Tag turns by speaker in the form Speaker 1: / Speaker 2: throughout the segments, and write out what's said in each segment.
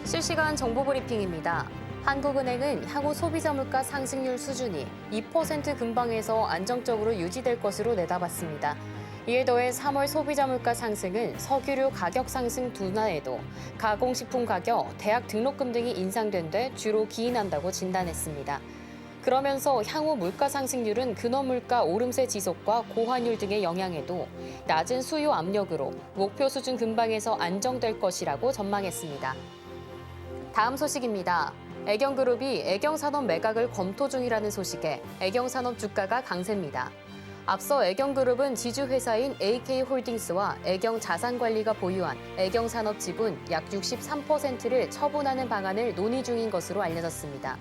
Speaker 1: 실시간 정보 브리핑입니다. 한국은행은 향후 소비자 물가 상승률 수준이 2% 근방에서 안정적으로 유지될 것으로 내다봤습니다. 이에 더해 3월 소비자 물가 상승은 석유류 가격 상승 둔화에도 가공식품 가격, 대학 등록금 등이 인상된 데 주로 기인한다고 진단했습니다. 그러면서 향후 물가 상승률은 근원 물가 오름세 지속과 고환율 등의 영향에도 낮은 수요 압력으로 목표 수준 근방에서 안정될 것이라고 전망했습니다. 다음 소식입니다. 애경그룹이 애경산업 매각을 검토 중이라는 소식에 애경산업 주가가 강세입니다. 앞서 애경그룹은 지주회사인 AK홀딩스와 애경자산관리가 보유한 애경산업 지분 약 63%를 처분하는 방안을 논의 중인 것으로 알려졌습니다.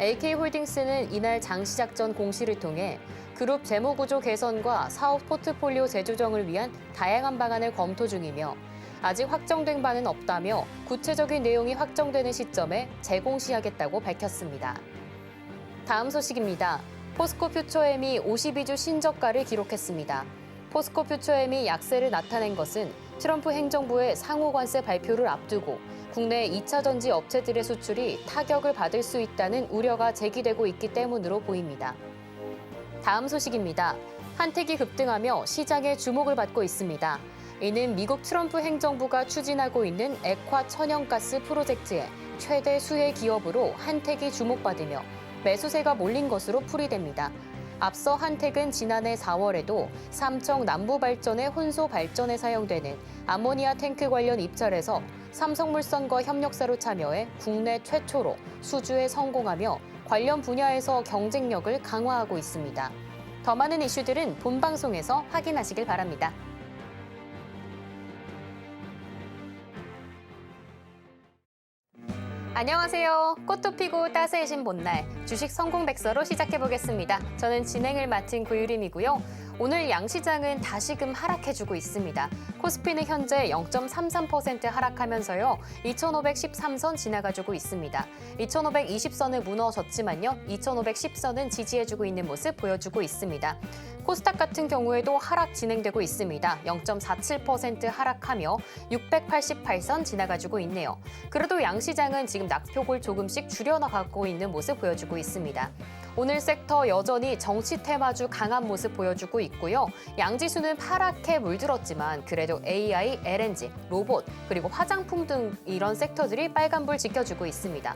Speaker 1: AK홀딩스는 이날 장시작 전 공시를 통해 그룹 재무구조 개선과 사업 포트폴리오 재조정을 위한 다양한 방안을 검토 중이며 아직 확정된 바는 없다며 구체적인 내용이 확정되는 시점에 재공시하겠다고 밝혔습니다. 다음 소식입니다. 포스코 퓨처엠이 52주 신저가를 기록했습니다. 포스코 퓨처엠이 약세를 나타낸 것은 트럼프 행정부의 상호 관세 발표를 앞두고 국내 2차 전지 업체들의 수출이 타격을 받을 수 있다는 우려가 제기되고 있기 때문으로 보입니다. 다음 소식입니다. 한택이 급등하며 시장의 주목을 받고 있습니다. 이는 미국 트럼프 행정부가 추진하고 있는 액화 천연가스 프로젝트의 최대 수혜 기업으로 한택이 주목받으며 매수세가 몰린 것으로 풀이됩니다. 앞서 한택은 지난해 4월에도 삼청 남부발전의 혼소 발전에 사용되는 아모니아 탱크 관련 입찰에서 삼성물산과 협력사로 참여해 국내 최초로 수주에 성공하며 관련 분야에서 경쟁력을 강화하고 있습니다. 더 많은 이슈들은 본 방송에서 확인하시길 바랍니다. 안녕하세요. 꽃도 피고 따스해진 봄날 주식 성공백서로 시작해보겠습니다. 저는 진행을 맡은 구유림이고요. 오늘 양시장은 다시금 하락해주고 있습니다. 코스피는 현재 0.33% 하락하면서요. 2513선 지나가주고 있습니다. 2520선을 무너졌지만요. 2510선은 지지해주고 있는 모습 보여주고 있습니다. 코스닥 같은 경우에도 하락 진행되고 있습니다. 0.47% 하락하며 688선 지나가주고 있네요. 그래도 양시장은 지금 낙폭을 조금씩 줄여나가고 있는 모습 보여주고 있습니다. 오늘 섹터 여전히 정치 테마주 강한 모습 보여주고 있고요. 양지수는 파랗게 물들었지만 그래도 AI, LNG, 로봇, 그리고 화장품 등 이런 섹터들이 빨간불 지켜주고 있습니다.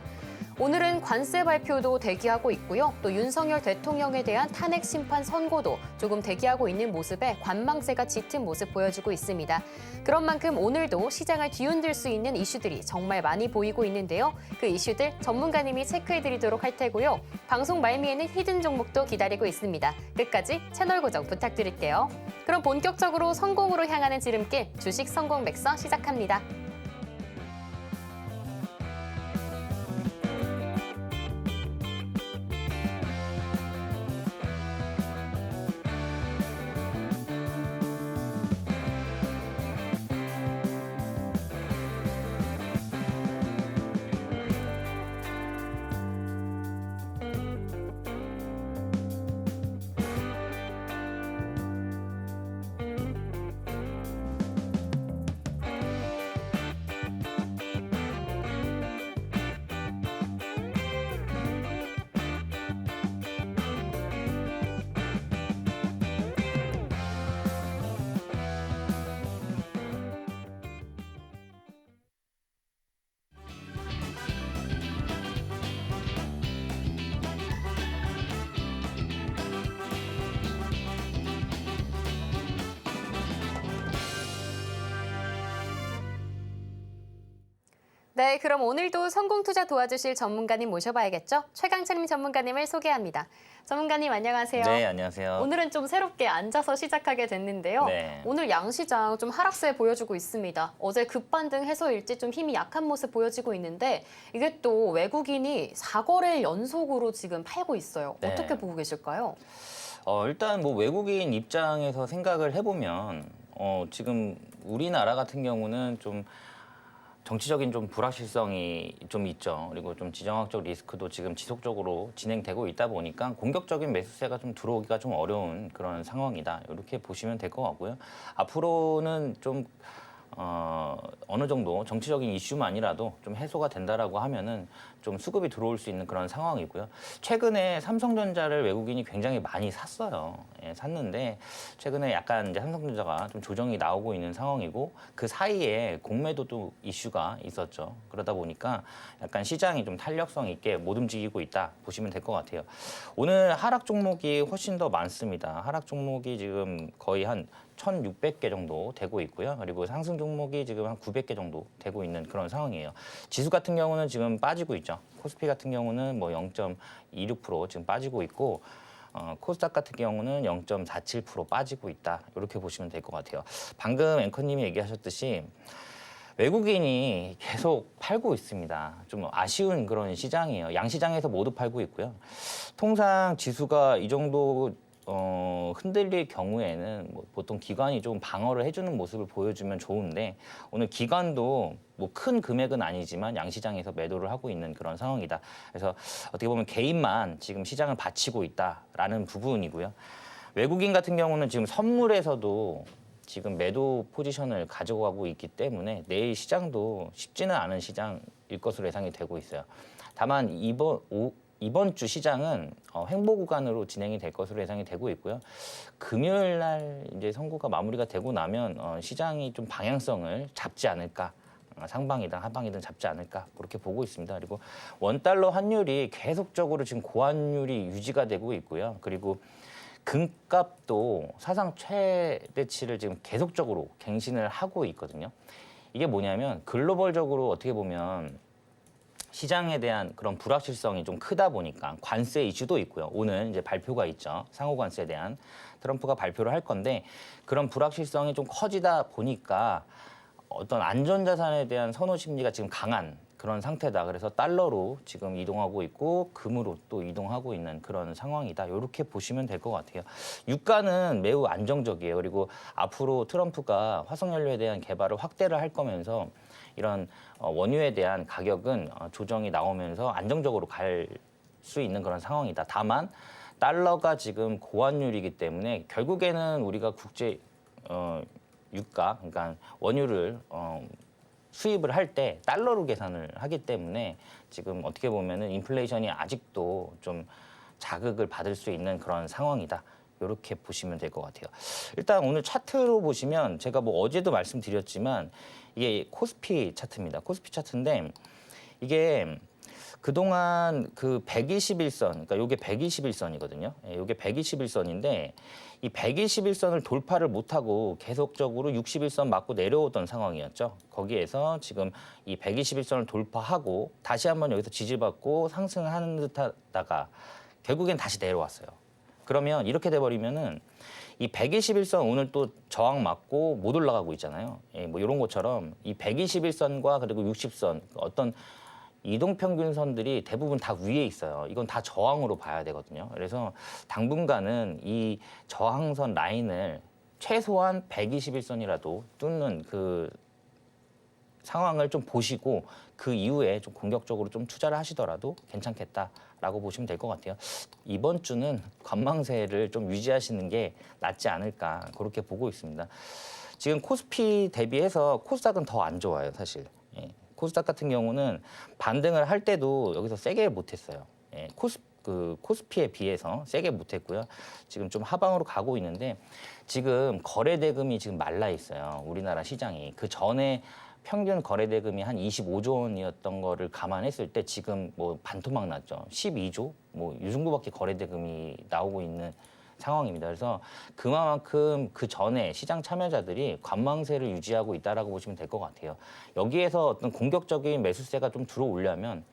Speaker 1: 오늘은 관세 발표도 대기하고 있고요. 또 윤석열 대통령에 대한 탄핵 심판 선고도 조금 대기하고 있는 모습에 관망세가 짙은 모습 보여주고 있습니다. 그런 만큼 오늘도 시장을 뒤흔들 수 있는 이슈들이 정말 많이 보이고 있는데요. 그 이슈들 전문가님이 체크해드리도록 할 테고요. 방송 말미에는 히든 종목도 기다리고 있습니다. 끝까지 채널 고정 부탁드릴게요. 그럼 본격적으로 성공으로 향하는 지름길 주식 성공 백서 시작합니다. 네, 그럼 오늘도 성공투자 도와주실 전문가님 모셔봐야겠죠? 최강철님 전문가님을 소개합니다. 전문가님 안녕하세요.
Speaker 2: 네, 안녕하세요.
Speaker 1: 오늘은 좀 새롭게 앉아서 시작하게 됐는데요.
Speaker 2: 네.
Speaker 1: 오늘 양시장 좀 하락세 보여주고 있습니다. 어제 급반등해서일지 좀 힘이 약한 모습 보여지고 있는데 이게 또 외국인이 4거래일 연속으로 지금 팔고 있어요.
Speaker 2: 네.
Speaker 1: 어떻게 보고 계실까요?
Speaker 2: 일단 뭐 외국인 입장에서 생각을 해보면 지금 우리나라 같은 경우는 좀 정치적인 좀 불확실성이 좀 있죠. 그리고 좀 지정학적 리스크도 지금 지속적으로 진행되고 있다 보니까 공격적인 매수세가 좀 들어오기가 좀 어려운 그런 상황이다. 이렇게 보시면 될 것 같고요. 앞으로는 좀 어느 정도 정치적인 이슈만이라도 좀 해소가 된다라고 하면은 좀 수급이 들어올 수 있는 그런 상황이고요. 최근에 삼성전자를 외국인이 굉장히 많이 샀어요. 예, 샀는데 최근에 약간 이제 삼성전자가 좀 조정이 나오고 있는 상황이고 그 사이에 공매도도 이슈가 있었죠. 그러다 보니까 약간 시장이 좀 탄력성 있게 못 움직이고 있다 보시면 될 것 같아요. 오늘 하락 종목이 훨씬 더 많습니다. 하락 종목이 지금 거의 한 1,600개 정도 되고 있고요. 그리고 상승 종목이 지금 한 900개 정도 되고 있는 그런 상황이에요. 지수 같은 경우는 지금 빠지고 있죠. 코스피 같은 경우는 뭐 0.26% 지금 빠지고 있고 코스닥 같은 경우는 0.47% 빠지고 있다. 이렇게 보시면 될 것 같아요. 방금 앵커님이 얘기하셨듯이 외국인이 계속 팔고 있습니다. 좀 아쉬운 그런 시장이에요. 양시장에서 모두 팔고 있고요. 통상 지수가 이 정도 흔들릴 경우에는 뭐 보통 기관이 좀 방어를 해주는 모습을 보여주면 좋은데 오늘 기관도 뭐 큰 금액은 아니지만 양시장에서 매도를 하고 있는 그런 상황이다. 그래서 어떻게 보면 개인만 지금 시장을 바치고 있다라는 부분이고요. 외국인 같은 경우는 지금 선물에서도 지금 매도 포지션을 가져가고 있기 때문에 내일 시장도 쉽지는 않은 시장일 것으로 예상이 되고 있어요. 다만 이번 주 시장은 횡보 구간으로 진행이 될 것으로 예상이 되고 있고요. 금요일 날 이제 선고가 마무리가 되고 나면 시장이 좀 방향성을 잡지 않을까. 상방이든 하방이든 잡지 않을까 그렇게 보고 있습니다. 그리고 원달러 환율이 계속적으로 지금 고환율이 유지가 되고 있고요. 그리고 금값도 사상 최대치를 지금 계속적으로 갱신을 하고 있거든요. 이게 뭐냐면 글로벌적으로 어떻게 보면 시장에 대한 그런 불확실성이 좀 크다 보니까 관세 이슈도 있고요. 오늘 이제 발표가 있죠. 상호 관세에 대한 트럼프가 발표를 할 건데 그런 불확실성이 좀 커지다 보니까 어떤 안전자산에 대한 선호 심리가 지금 강한 그런 상태다. 그래서 달러로 지금 이동하고 있고 금으로 또 이동하고 있는 그런 상황이다. 이렇게 보시면 될 것 같아요. 유가는 매우 안정적이에요. 그리고 앞으로 트럼프가 화석연료에 대한 개발을 확대를 할 거면서 이런 원유에 대한 가격은 조정이 나오면서 안정적으로 갈 수 있는 그런 상황이다. 다만 달러가 지금 고환율이기 때문에 결국에는 우리가 국제 유가, 그러니까 원유를 수입을 할 때 달러로 계산을 하기 때문에 지금 어떻게 보면은 인플레이션이 아직도 좀 자극을 받을 수 있는 그런 상황이다. 이렇게 보시면 될 것 같아요. 일단 오늘 차트로 보시면 제가 뭐 어제도 말씀드렸지만 이게 코스피 차트입니다. 코스피 차트인데 이게 그동안 그 121선, 그러니까 이게 121선이거든요. 이게 121선인데 이 121선을 돌파를 못하고 계속적으로 61선 맞고 내려오던 상황이었죠. 거기에서 지금 이 121선을 돌파하고 다시 한번 여기서 지지받고 상승하는 듯 하다가 결국엔 다시 내려왔어요. 그러면 이렇게 돼버리면은 이 121선 오늘 또 저항 맞고 못 올라가고 있잖아요. 예, 뭐 이런 것처럼 이 121선과 그리고 60선 어떤 이동평균선들이 대부분 다 위에 있어요. 이건 다 저항으로 봐야 되거든요. 그래서 당분간은 이 저항선 라인을 최소한 121선이라도 뚫는 그 상황을 좀 보시고 그 이후에 좀 공격적으로 좀 투자를 하시더라도 괜찮겠다라고 보시면 될 것 같아요. 이번 주는 관망세를 좀 유지하시는 게 낫지 않을까 그렇게 보고 있습니다. 지금 코스피 대비해서 코스닥은 더 안 좋아요, 사실. 예. 코스닥 같은 경우는 반등을 할 때도 여기서 세게 못했어요. 예. 코스피에 비해서 세게 못했고요. 지금 좀 하방으로 가고 있는데 지금 거래 대금이 지금 말라 있어요. 우리나라 시장이. 그 전에 평균 거래 대금이 한 25조 원이었던 거를 감안했을 때 지금 뭐 반토막 났죠. 12조 뭐 이 정도밖에 거래 대금이 나오고 있는 상황입니다. 그래서 그만큼 그 전에 시장 참여자들이 관망세를 유지하고 있다라고 보시면 될 것 같아요. 여기에서 어떤 공격적인 매수세가 좀 들어오려면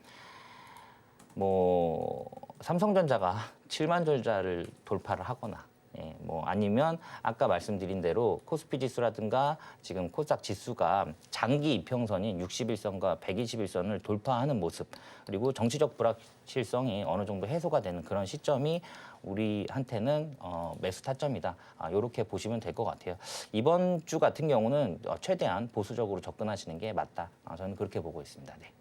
Speaker 2: 뭐 삼성전자가 7만 절자를 돌파를 하거나 예, 뭐 아니면 아까 말씀드린 대로 코스피 지수라든가 지금 코스닥 지수가 장기 이평선인 61선과 121선을 돌파하는 모습 그리고 정치적 불확실성이 어느 정도 해소가 되는 그런 시점이 우리한테는 매수 타점이다. 이렇게 보시면 될 것 같아요. 이번 주 같은 경우는 최대한 보수적으로 접근하시는 게 맞다. 저는 그렇게 보고 있습니다. 네.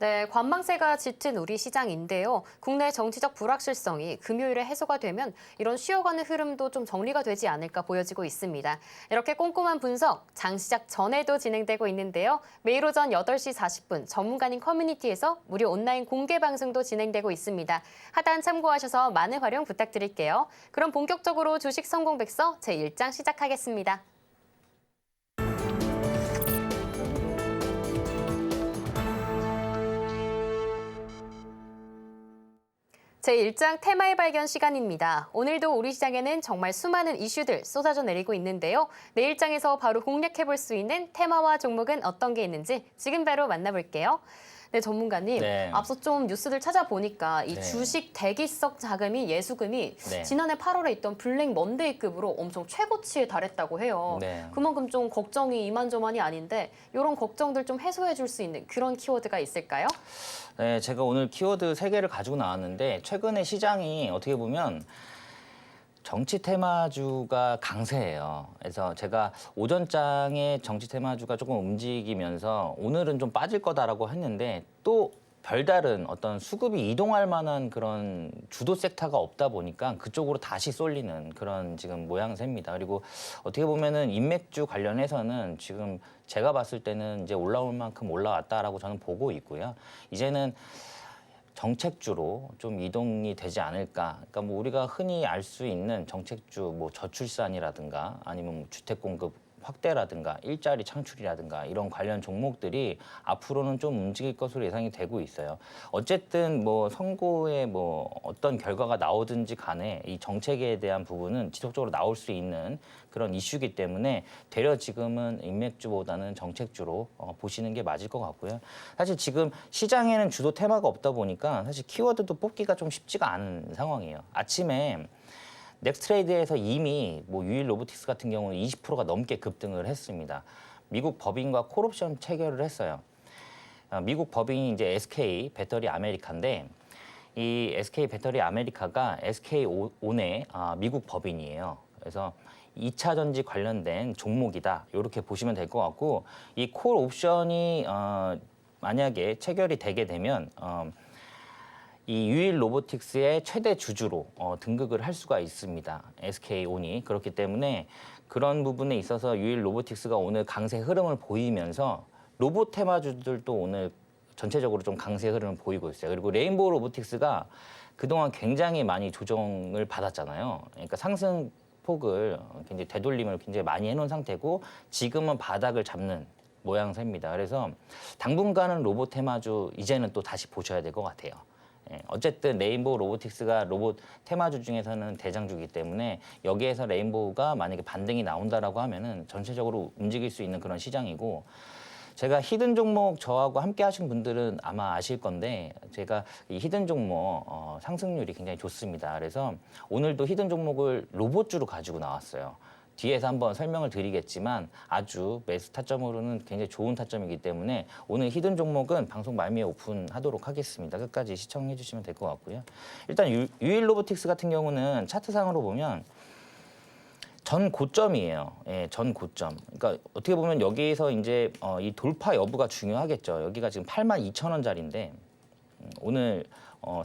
Speaker 1: 네, 관망세가 짙은 우리 시장인데요. 국내 정치적 불확실성이 금요일에 해소가 되면 이런 쉬어가는 흐름도 좀 정리가 되지 않을까 보여지고 있습니다. 이렇게 꼼꼼한 분석, 장 시작 전에도 진행되고 있는데요. 매일 오전 8시 40분 전문가님 커뮤니티에서 무료 온라인 공개 방송도 진행되고 있습니다. 하단 참고하셔서 많은 활용 부탁드릴게요. 그럼 본격적으로 주식 성공백서 제1장 시작하겠습니다. 제1장 테마의 발견 시간입니다. 오늘도 우리 시장에는 정말 수많은 이슈들 쏟아져 내리고 있는데요. 내일장에서 바로 공략해볼 수 있는 테마와 종목은 어떤 게 있는지 지금 바로 만나볼게요. 네, 전문가님.
Speaker 2: 네.
Speaker 1: 앞서 좀 뉴스들 찾아보니까 이
Speaker 2: 네.
Speaker 1: 주식 대기성 자금이 예수금이
Speaker 2: 네.
Speaker 1: 지난해 8월에 있던 블랙 먼데이급으로 엄청 최고치에 달했다고 해요.
Speaker 2: 네.
Speaker 1: 그만큼 좀 걱정이 이만저만이 아닌데 이런 걱정들 좀 해소해 줄 수 있는 그런 키워드가 있을까요?
Speaker 2: 네, 제가 오늘 키워드 3개를 가지고 나왔는데 최근에 시장이 어떻게 보면 정치 테마주가 강세예요. 그래서 제가 오전장에 정치 테마주가 조금 움직이면서 오늘은 좀 빠질 거다라고 했는데 또 별다른 어떤 수급이 이동할 만한 그런 주도 섹터가 없다 보니까 그쪽으로 다시 쏠리는 그런 지금 모양새입니다. 그리고 어떻게 보면은 인맥주 관련해서는 지금 제가 봤을 때는 이제 올라올 만큼 올라왔다라고 저는 보고 있고요. 이제는 정책주로 좀 이동이 되지 않을까. 그러니까 뭐 우리가 흔히 알 수 있는 정책주, 뭐 저출산이라든가 아니면 뭐 주택 공급 확대라든가 일자리 창출이라든가 이런 관련 종목들이 앞으로는 좀 움직일 것으로 예상이 되고 있어요. 어쨌든 뭐 선거에 뭐 어떤 결과가 나오든지 간에 이 정책에 대한 부분은 지속적으로 나올 수 있는 그런 이슈이기 때문에 되려 지금은 인맥주보다는 정책주로 보시는 게 맞을 것 같고요. 사실 지금 시장에는 주도 테마가 없다 보니까 사실 키워드도 뽑기가 좀 쉽지가 않은 상황이에요. 아침에 넥스트레이드에서 이미 뭐 유일 로보틱스 같은 경우는 20%가 넘게 급등을 했습니다. 미국 법인과 콜옵션 체결을 했어요. 미국 법인이 이제 SK 배터리 아메리카인데 이 SK 배터리 아메리카가 SK온의 미국 법인이에요. 그래서 2차 전지 관련된 종목이다. 이렇게 보시면 될 것 같고 이 콜옵션이 만약에 체결이 되게 되면 이 유일 로보틱스의 최대 주주로 등극을 할 수가 있습니다. SK온이. 그렇기 때문에 그런 부분에 있어서 유일 로보틱스가 오늘 강세 흐름을 보이면서 로봇 테마주들도 오늘 전체적으로 좀 강세 흐름을 보이고 있어요. 그리고 레인보우 로보틱스가 그동안 굉장히 많이 조정을 받았잖아요. 그러니까 상승 폭을 굉장히 되돌림을 굉장히 많이 해놓은 상태고 지금은 바닥을 잡는 모양새입니다. 그래서 당분간은 로봇 테마주 이제는 또 다시 보셔야 될 것 같아요. 어쨌든 레인보우 로보틱스가 로봇 테마주 중에서는 대장주이기 때문에 여기에서 레인보우가 만약에 반등이 나온다라고 하면은 전체적으로 움직일 수 있는 그런 시장이고 제가 히든 종목 저하고 함께 하신 분들은 아마 아실 건데 제가 이 히든 종목 상승률이 굉장히 좋습니다. 그래서 오늘도 히든 종목을 로봇주로 가지고 나왔어요. 뒤에서 한번 설명을 드리겠지만 아주 매수 타점으로는 굉장히 좋은 타점이기 때문에 오늘 히든 종목은 방송 말미에 오픈하도록 하겠습니다. 끝까지 시청해 주시면 될 것 같고요. 일단 유일 로보틱스 같은 경우는 차트상으로 보면 전 고점이에요. 예, 전 고점. 그러니까 어떻게 보면 여기에서 이제 이 돌파 여부가 중요하겠죠. 여기가 지금 82,000원짜리인데 오늘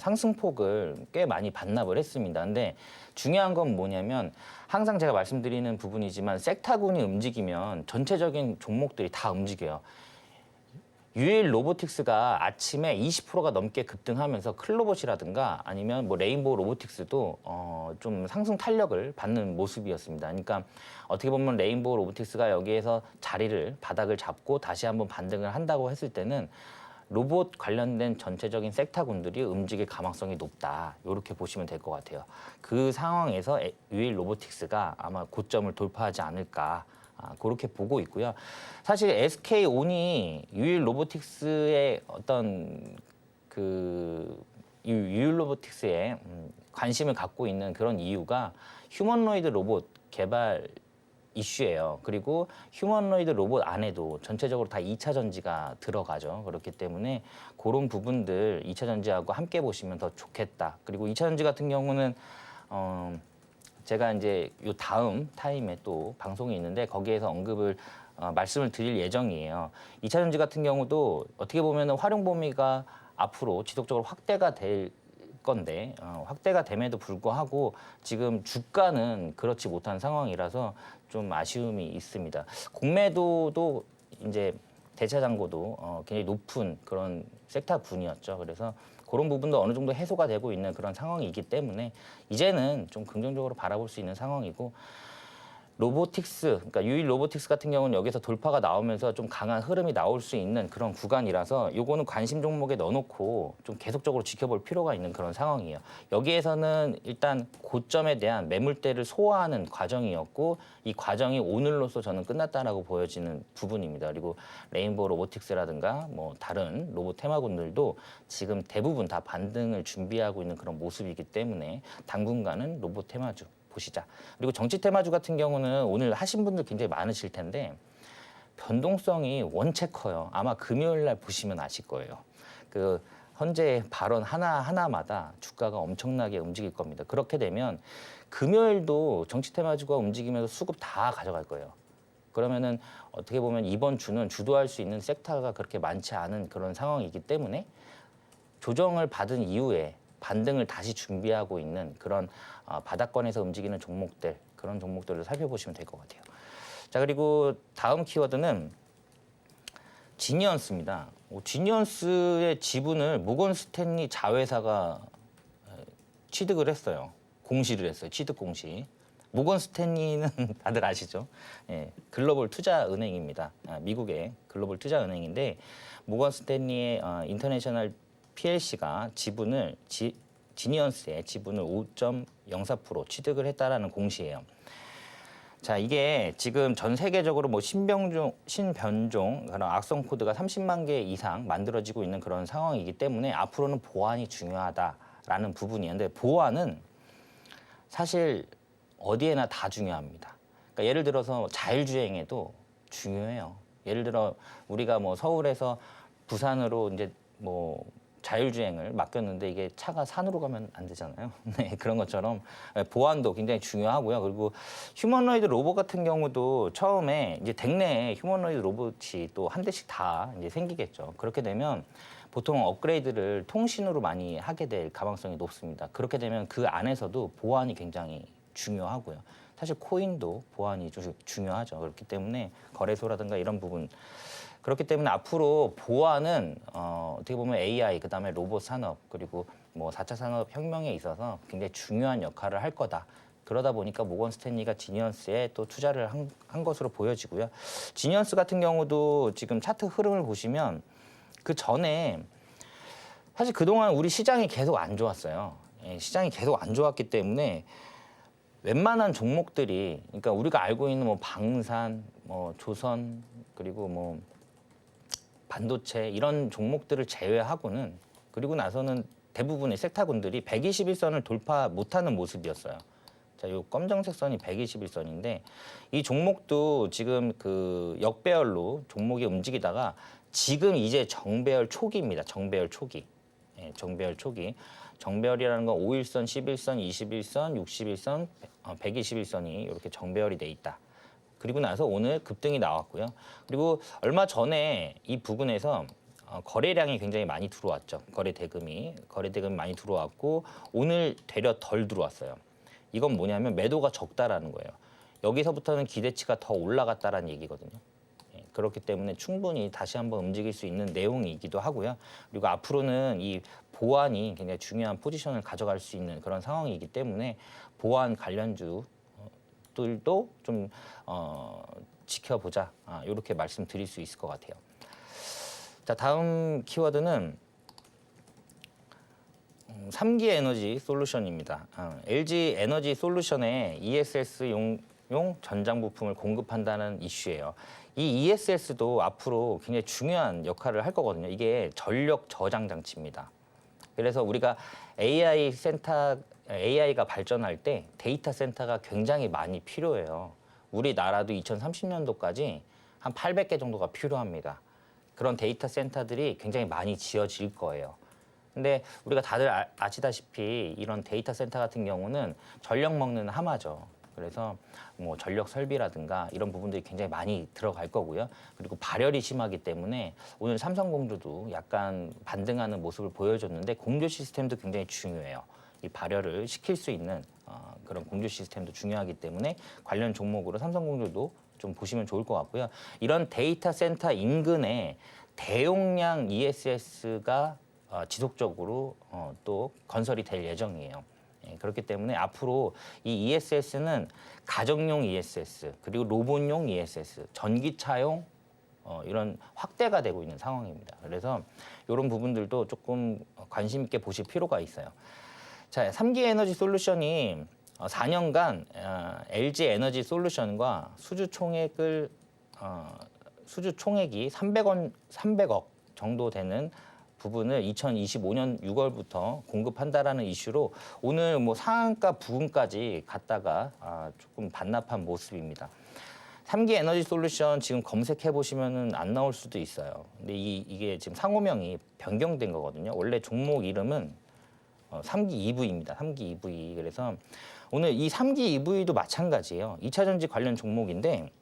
Speaker 2: 상승폭을 꽤 많이 반납을 했습니다. 근데 중요한 건 뭐냐면 항상 제가 말씀드리는 부분이지만 섹타군이 움직이면 전체적인 종목들이 다 움직여요. 유일 로보틱스가 아침에 20%가 넘게 급등하면서 클로봇이라든가 아니면 뭐 레인보우 로보틱스도 좀 상승 탄력을 받는 모습이었습니다. 그러니까 어떻게 보면 레인보우 로보틱스가 여기에서 바닥을 잡고 다시 한번 반등을 한다고 했을 때는 로봇 관련된 전체적인 섹터군들이 움직일 가망성이 높다. 이렇게 보시면 될 것 같아요. 그 상황에서 유일 로보틱스가 아마 고점을 돌파하지 않을까. 그렇게 보고 있고요. 사실 SK온이 유일 로보틱스의 어떤 유일 로보틱스에 관심을 갖고 있는 그런 이유가 휴머노이드 로봇 개발 이슈예요. 그리고 휴머노이드 로봇 안에도 전체적으로 다 2차 전지가 들어가죠. 그렇기 때문에 그런 부분들 2차 전지하고 함께 보시면 더 좋겠다. 그리고 2차 전지 같은 경우는 제가 이제 요 다음 타임에 또 방송이 있는데 거기에서 언급을 말씀을 드릴 예정이에요. 2차 전지 같은 경우도 어떻게 보면 활용 범위가 앞으로 지속적으로 확대가 될 건데 확대가 됨에도 불구하고 지금 주가는 그렇지 못한 상황이라서 좀 아쉬움이 있습니다. 공매도도 이제 대차 잔고도 굉장히 높은 그런 섹터군이었죠. 그래서 그런 부분도 어느 정도 해소가 되고 있는 그런 상황이기 때문에 이제는 좀 긍정적으로 바라볼 수 있는 상황이고 로보틱스, 그러니까 유일 로보틱스 같은 경우는 여기서 돌파가 나오면서 좀 강한 흐름이 나올 수 있는 그런 구간이라서 요거는 관심 종목에 넣어놓고 좀 계속적으로 지켜볼 필요가 있는 그런 상황이에요. 여기에서는 일단 고점에 대한 매물대를 소화하는 과정이었고 이 과정이 오늘로서 저는 끝났다라고 보여지는 부분입니다. 그리고 레인보우 로보틱스라든가 뭐 다른 로봇 테마군들도 지금 대부분 다 반등을 준비하고 있는 그런 모습이기 때문에 당분간은 로봇 테마주 보시자. 그리고 정치 테마주 같은 경우는 오늘 하신 분들 굉장히 많으실 텐데 변동성이 원체 커요. 아마 금요일 날 보시면 아실 거예요. 그 현재 발언 하나마다 주가가 엄청나게 움직일 겁니다. 그렇게 되면 금요일도 정치 테마주가 움직이면서 수급 다 가져갈 거예요. 그러면은 어떻게 보면 이번 주는 주도할 수 있는 섹터가 그렇게 많지 않은 그런 상황이기 때문에 조정을 받은 이후에 반등을 다시 준비하고 있는 그런 바닥권에서 움직이는 종목들, 그런 종목들을 살펴보시면 될 것 같아요. 자, 그리고 다음 키워드는 지니언스입니다. 지니언스의 지분을 모건 스탠리 자회사가 취득을 했어요. 공시를 했어요. 취득 공시. 모건 스탠리는 다들 아시죠? 예, 글로벌 투자은행입니다. 미국의 글로벌 투자은행인데 모건 스탠리의 인터내셔널 PLC가 지분을 지니언스의 지분을 5.04% 취득을 했다라는 공시예요. 자, 이게 지금 전 세계적으로 뭐 신변종 그런 악성 코드가 30만 개 이상 만들어지고 있는 그런 상황이기 때문에 앞으로는 보안이 중요하다라는 부분이었는데 보안은 사실 어디에나 다 중요합니다. 그러니까 예를 들어서 자율주행에도 중요해요. 예를 들어 우리가 뭐 서울에서 부산으로 이제 뭐 자율주행을 맡겼는데 이게 차가 산으로 가면 안 되잖아요. 네, 그런 것처럼 보안도 굉장히 중요하고요. 그리고 휴머노이드 로봇 같은 경우도 처음에 이제 댁내에 휴머노이드 로봇이 또 한 대씩 다 이제 생기겠죠. 그렇게 되면 보통 업그레이드를 통신으로 많이 하게 될 가망성이 높습니다. 그렇게 되면 그 안에서도 보안이 굉장히 중요하고요. 사실 코인도 보안이 좀 중요하죠. 그렇기 때문에 거래소라든가 이런 부분 그렇기 때문에 앞으로 보안은 어떻게 보면 AI 그다음에 로봇 산업 그리고 뭐 4차 산업 혁명에 있어서 굉장히 중요한 역할을 할 거다. 그러다 보니까 모건 스탠리가 지니언스에 또 투자를 한 것으로 보여지고요. 지니언스 같은 경우도 지금 차트 흐름을 보시면 그 전에 사실 그동안 우리 시장이 계속 안 좋았어요. 예, 시장이 계속 안 좋았기 때문에 웬만한 종목들이 그러니까 우리가 알고 있는 뭐 방산, 뭐 조선 그리고 뭐 반도체 이런 종목들을 제외하고는 그리고 나서는 대부분의 섹터군들이 121선을 돌파 못하는 모습이었어요. 자, 요 검정색 선이 121선인데 이 종목도 지금 그 역배열로 종목이 움직이다가 지금 이제 정배열 초기입니다. 정배열 초기. 예, 정배열 초기. 정배열이라는 건 5일선, 11선, 21선, 61선, 121선이 이렇게 정배열이 돼 있다. 그리고 나서 오늘 급등이 나왔고요. 그리고 얼마 전에 이 부분에서 거래량이 굉장히 많이 들어왔죠. 거래 대금이 많이 들어왔고 오늘 되려 덜 들어왔어요. 이건 뭐냐면 매도가 적다라는 거예요. 여기서부터는 기대치가 더 올라갔다라는 얘기거든요. 예, 그렇기 때문에 충분히 다시 한번 움직일 수 있는 내용이기도 하고요. 그리고 앞으로는 이 보안이 굉장히 중요한 포지션을 가져갈 수 있는 그런 상황이기 때문에 보안 관련주 들도 좀 지켜보자. 이렇게 말씀드릴 수 있을 것 같아요. 자, 다음 키워드는 3기 에너지 솔루션입니다. LG 에너지 솔루션에 ESS용 전장 부품을 공급한다는 이슈예요. 이 ESS도 앞으로 굉장히 중요한 역할을 할 거거든요. 이게 전력 저장 장치입니다. 그래서 우리가 AI가 발전할 때 데이터 센터가 굉장히 많이 필요해요. 우리나라도 2030년도까지 한 800개 정도가 필요합니다. 그런 데이터 센터들이 굉장히 많이 지어질 거예요. 근데 우리가 다들 아시다시피 이런 데이터 센터 같은 경우는 전력 먹는 하마죠. 그래서 뭐 전력 설비라든가 이런 부분들이 굉장히 많이 들어갈 거고요. 그리고 발열이 심하기 때문에 오늘 삼성공조도 약간 반등하는 모습을 보여줬는데 공조 시스템도 굉장히 중요해요. 이 발열을 시킬 수 있는 그런 공조 시스템도 중요하기 때문에 관련 종목으로 삼성공조도 좀 보시면 좋을 것 같고요. 이런 데이터 센터 인근에 대용량 ESS가 지속적으로 또 건설이 될 예정이에요. 예, 그렇기 때문에 앞으로 이 ESS는 가정용 ESS 그리고 로봇용 ESS, 전기차용 이런 확대가 되고 있는 상황입니다. 그래서 이런 부분들도 조금 관심 있게 보실 필요가 있어요. 자, 3기 에너지 솔루션이 4년간 LG 에너지 솔루션과 수주 총액이 300억 정도 되는 부분을 2025년 6월부터 공급한다라는 이슈로 오늘 뭐 상한가 부근까지 갔다가 조금 반납한 모습입니다. 3기 에너지 솔루션 지금 검색해 보시면은 안 나올 수도 있어요. 근데 이게 지금 상호명이 변경된 거거든요. 원래 종목 이름은 3기 EV입니다. 3기 EV. 그래서 오늘 이 3기 EV도 마찬가지예요. 2차 전지 관련 종목인데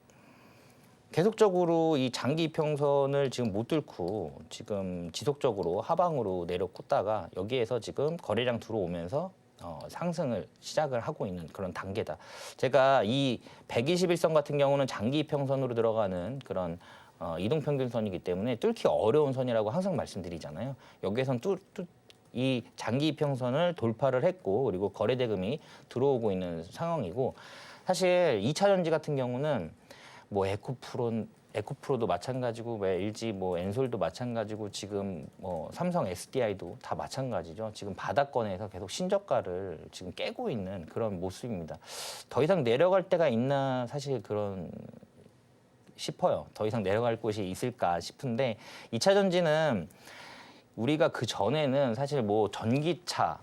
Speaker 2: 계속적으로 이 장기 이평선을 지금 못 뚫고 지금 지속적으로 하방으로 내려 꽂다가 여기에서 지금 거래량 들어오면서 상승을 시작을 하고 있는 그런 단계다. 제가 이 121선 같은 경우는 장기 이평선으로 들어가는 그런 이동평균선이기 때문에 뚫기 어려운 선이라고 항상 말씀드리잖아요. 여기에선 이 장기 이평선을 돌파를 했고 그리고 거래 대금이 들어오고 있는 상황이고 사실 2차 전지 같은 경우는 뭐 에코프로도 마찬가지고 LG 뭐 엔솔도 마찬가지고 지금 뭐 삼성 SDI도 다 마찬가지죠. 지금 바닥권에서 계속 신저가를 지금 깨고 있는 그런 모습입니다. 더 이상 내려갈 때가 있나 사실 그런 싶어요. 더 이상 내려갈 곳이 있을까 싶은데 2차 전지는 우리가 그 전에는 사실 뭐 전기차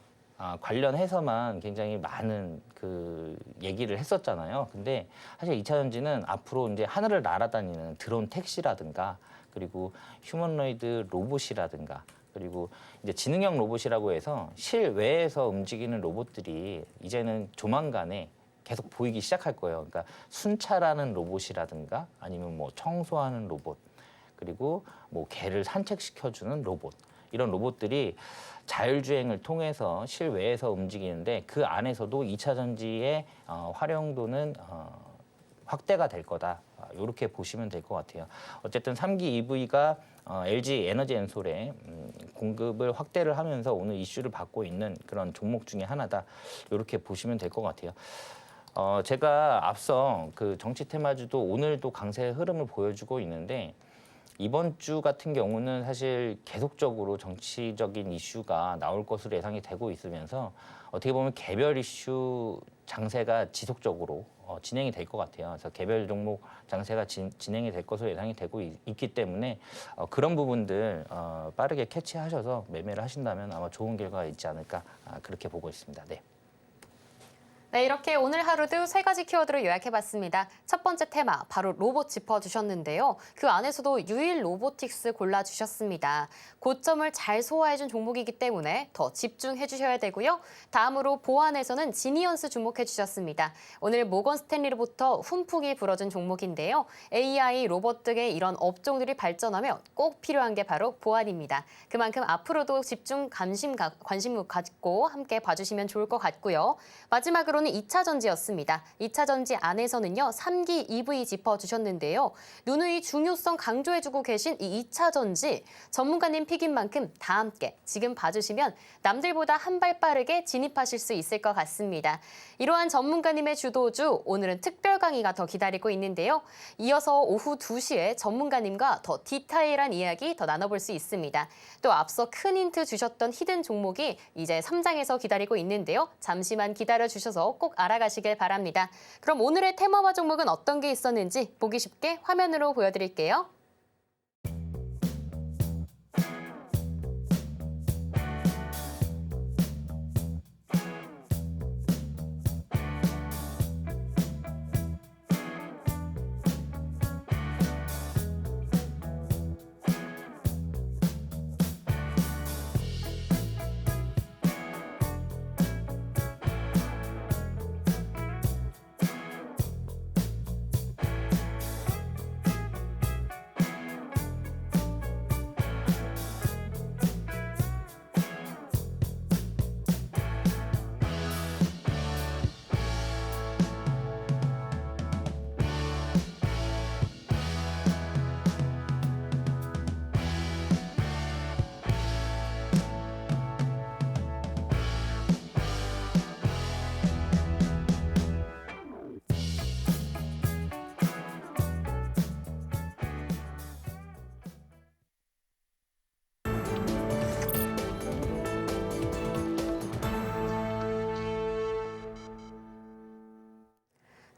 Speaker 2: 관련해서만 굉장히 많은 그 얘기를 했었잖아요. 근데 사실 2차 전지는 앞으로 이제 하늘을 날아다니는 드론 택시라든가 그리고 휴머노이드 로봇이라든가 그리고 이제 지능형 로봇이라고 해서 실외에서 움직이는 로봇들이 이제는 조만간에 계속 보이기 시작할 거예요. 그러니까 순찰하는 로봇이라든가 아니면 뭐 청소하는 로봇 그리고 뭐 개를 산책시켜주는 로봇 이런 로봇들이 자율주행을 통해서 실외에서 움직이는데 그 안에서도 2차 전지의 활용도는 확대가 될 거다. 이렇게 보시면 될 것 같아요. 어쨌든 3기 EV가 LG 에너지 엔솔에 공급을 확대를 하면서 오늘 이슈를 받고 있는 그런 종목 중에 하나다. 이렇게 보시면 될 것 같아요. 제가 앞서 그 정치 테마주도 오늘도 강세 흐름을 보여주고 있는데 이번 주 같은 경우는 사실 계속적으로 정치적인 이슈가 나올 것으로 예상이 되고 있으면서 어떻게 보면 개별 이슈 장세가 지속적으로 진행이 될 것 같아요. 그래서 개별 종목 장세가 진행이 될 것으로 예상이 되고 있기 때문에 그런 부분들 빠르게 캐치하셔서 매매를 하신다면 아마 좋은 결과가 있지 않을까 그렇게 보고 있습니다. 네.
Speaker 1: 네, 이렇게 오늘 하루도 3가지 키워드로 요약해봤습니다. 첫 번째 테마, 바로 로봇 짚어주셨는데요. 그 안에서도 유일 로보틱스 골라주셨습니다. 고점을 잘 소화해준 종목이기 때문에 더 집중해주셔야 되고요. 다음으로 보안에서는 지니언스 주목해주셨습니다. 오늘 모건 스탠리로부터 훈풍이 불어준 종목인데요. AI, 로봇 등의 이런 업종들이 발전하며 꼭 필요한 게 바로 보안입니다. 그만큼 앞으로도 집중 관심 갖고 함께 봐주시면 좋을 것 같고요. 마지막으로는 2차 전지였습니다. 2차 전지 안에서는요, 3기 EV 짚어주셨는데요. 누누이 중요성 강조해주고 계신 이 2차 전지 전문가님 픽인 만큼 다 함께 지금 봐주시면 남들보다 한 발 빠르게 진입하실 수 있을 것 같습니다. 이러한 전문가님의 주도주, 오늘은 특별 강의가 더 기다리고 있는데요. 이어서 오후 2시에 전문가님과 더 디테일한 이야기 더 나눠볼 수 있습니다. 또 앞서 큰 힌트 주셨던 히든 종목이 이제 3장에서 기다리고 있는데요. 잠시만 기다려주셔서 꼭 알아가시길 바랍니다. 그럼 오늘의 테마와 종목은 어떤 게 있었는지 보기 쉽게 화면으로 보여드릴게요.